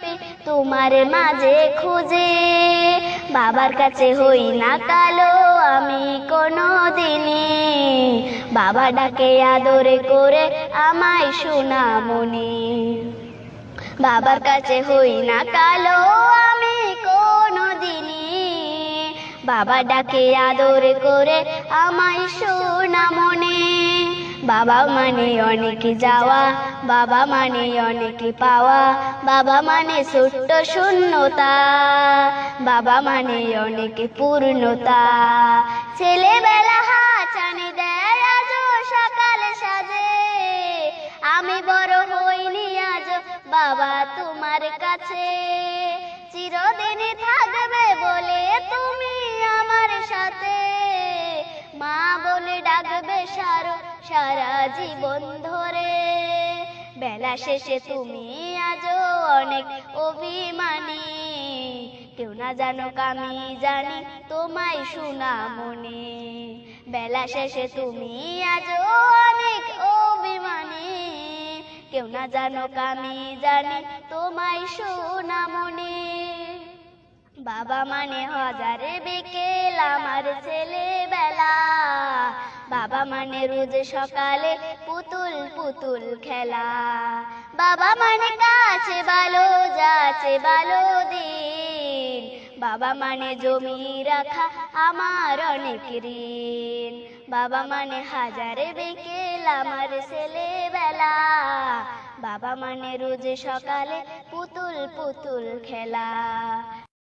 চুপি তোমার মাঝে খুঁজে। বাবার কাছে হই না কালো আমি কোনো দিনই, বাবা ডাকে আদরে করে আমায় সোনামণি। বাবার কাছে হই না কালো আমি কোনো দিনই, বাবা ডাকে আদরে করে আমায় সোনামণি। বাবা মানে অনেক যাওয়া, বাবা মানে অনেক পাওয়া, বাবা মানে ছোট্ট শূন্যতা, বাবা মানে অনেক পূর্ণতা। ছেলেবেলা হাঁচানি দেয় আজ সকাল সাজে, আমি বড় হইনি আজ বাবা তোমার কাছে। চিরদিনই থাকবে বলে তুমি আমার সাথে, মা বলে ডাকবে সারা জীবন ধরে। বেলা শেষে তুমি আজও অনেক অভিমানী, কেউ না জানুক আমি জানি তোমায় সোনামণি। বেলা শেষে তুমি আজও অনেক অভিমানী, কেউ না জানুক আমি জানি তোমায় সোনামণি। বাবা মানে হাজারে বিকেল আমার ছেলেবেলা, বাবা মানে রোজ সকালে পুতুল পুতুল খেলা। বাবা মানে কাছে ভালো যাচ্ছে ভালো দিন, বাবা মানে জমি রাখা আমার অনেক ঋণ। বাবা মানে হাজারে বিকেল আমার ছেলেবেলা, বাবা মানে রোজ সকালে পুতুল পুতুল খেলা।